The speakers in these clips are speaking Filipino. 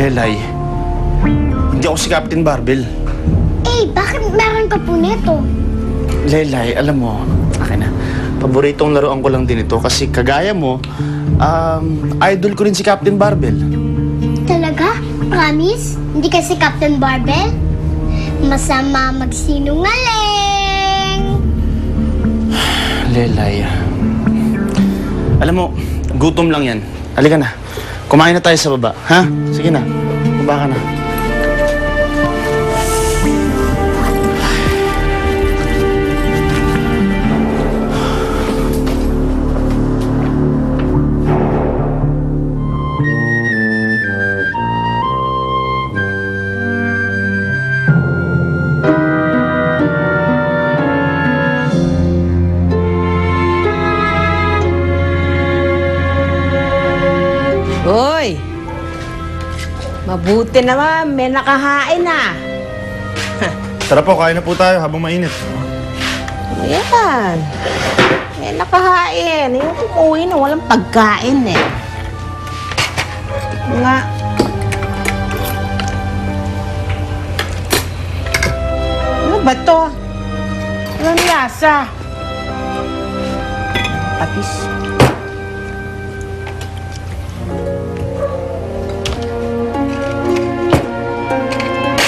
Lelay, hindi ako si Captain Barbell. Eh, bakit meron ka po nito? Lelay, alam mo, akin na. Paboritong laruan ko lang din ito kasi kagaya mo, idol ko rin si Captain Barbell. Talaga? Promise? Hindi ka si Captain Barbell? Masama magsinungaling! Lelay, alam mo, gutom lang yan. Halika na, kumain na tayo sa baba, ha? Sige na, baba ka na. Hoy! Mabuti naman, may nakahain na. Tara po, kain na po tayo habang mainit. Ayan. May nakahain. Yung umuwi na walang pagkain eh. Nga. Ano ba to? Anong lasa? Patis.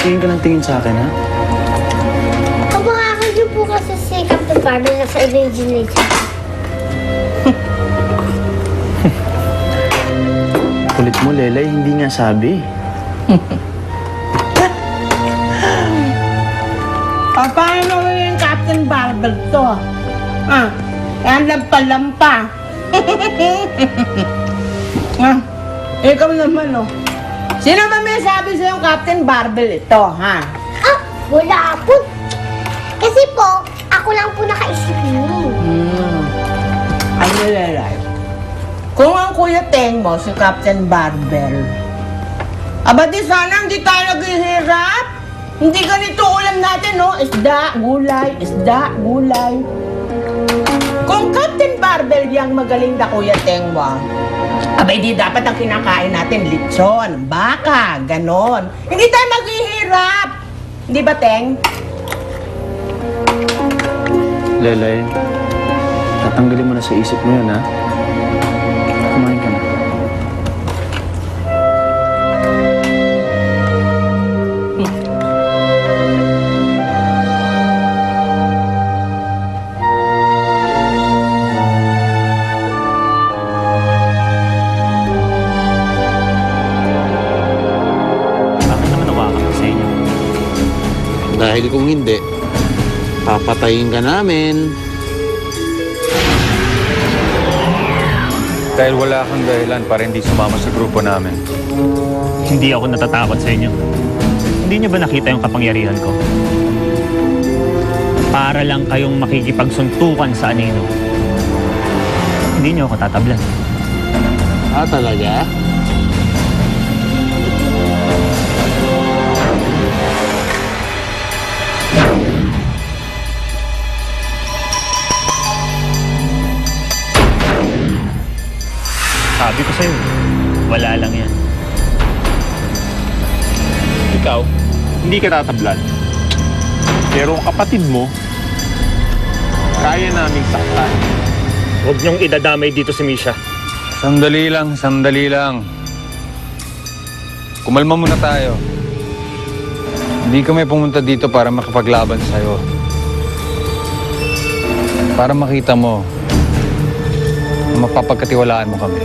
Tingin ka ng tingin sa akin, ha? Kabangakan niyo po kasi si Captain Barbell na sa originator. Kulit mo, Lelay, hindi nga sabi. Paano yung Captain Barbell to? Yan lampa-lampa. Ikaw naman, oh. Sino ba may sabi sa'yo Captain Barbell ito, ha? Ah, wala po. Kasi po, ako lang po nakaisip niyo. Ay, nilalay. Kung ang Kuya Teng mo, si Captain Barbell, aba di sana hindi tayo naghihirap. Hindi ganito ulam natin, no? Isda, gulay, isda, gulay. Kung Captain Barbell yang magaling na Kuya Teng mo, abay di dapat ang kinakain natin lechon, baka, ganon. Hindi tayo maghihirap. Hindi ba, Teng? Lelay, tatanggalin mo na sa isip mo yun, ha? Kumain ka na. Bakit naman nakakapag sa inyo? Dahil kung hindi, papatayin ka namin. Dahil wala kang dahilan para hindi sumama sa grupo namin. Hindi ako natatakot sa inyo. Hindi niyo ba nakita yung kapangyarihan ko? Para lang kayong makikipagsuntukan sa anino. Hindi niyo ako tatablan. Ah, talaga? Sabi ko sa'yo, wala lang yan. Ikaw, hindi ka tatablan. Pero ang kapatid mo, kaya naming saktan. Huwag niyong idadamay dito si Misha. Sandali lang, sandali lang. Kumalma muna tayo. Hindi kami pumunta dito para makipaglaban sa'yo. Para makita mo na mapapagkatiwalaan mo kami.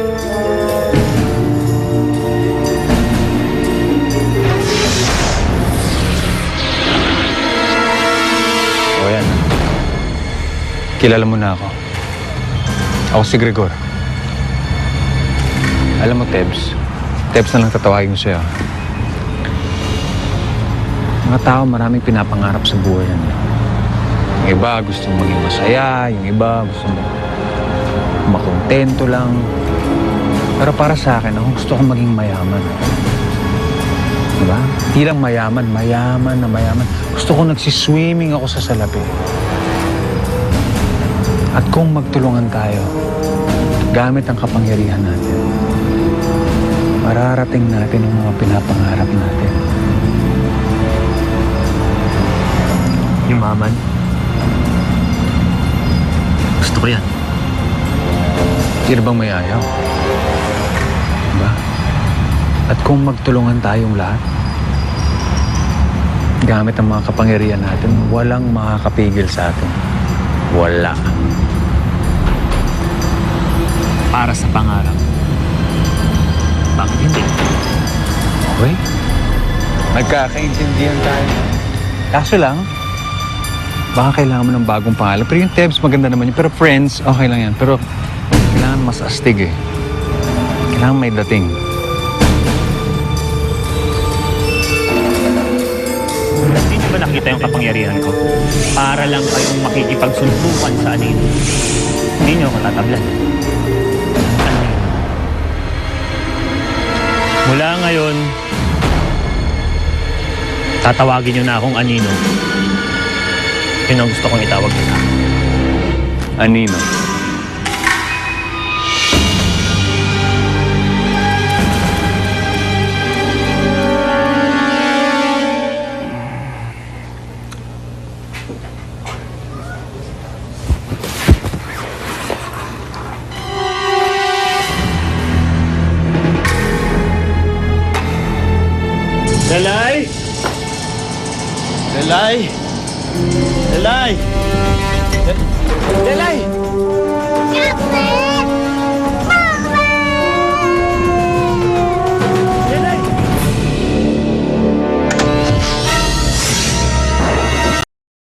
O yan. Kilala mo na ako. Ako si Gregor. Alam mo, Tebs. Tebs na lang tatawagin ko sa'yo. Mga tao maraming pinapangarap sa buhay yan. Yung iba gusto maging masaya, yung iba gusto makontento lang. Pero para sa akin, ako gusto kong maging mayaman. Diba? Hindi lang mayaman, mayaman na mayaman. Gusto ko nagsiswimming ako sa salapi. At kung magtulungan tayo, gamit ang kapangyarihan natin, mararating natin ang mga pinapangarap natin. Yumaman. Gusto ko yan. Sino bang may ayaw? Diba? At kung magtulungan tayong lahat, gamit ang mga kapangyarihan natin, walang makakapigil sa atin. Wala. Para sa pangarap. Bakit hindi? Okay? Nagkakaintindihan tayo. Kaso lang, baka kailangan mo ng bagong pangalan. Pero yung Tebs, maganda naman yun. Pero friends, okay lang yan. Pero kailangan mas astig eh. Kailangan may dating. Hindi niyo ba nakita yung kapangyarihan ko? Para lang kayong makikipagsuntukan sa anino. Hindi niyo ako tatablan. Anino. Mula ngayon, tatawagin niyo na akong anino. Yun ang gusto kong itawag niyo. Anino. Delay! Delay! Delay! Delay!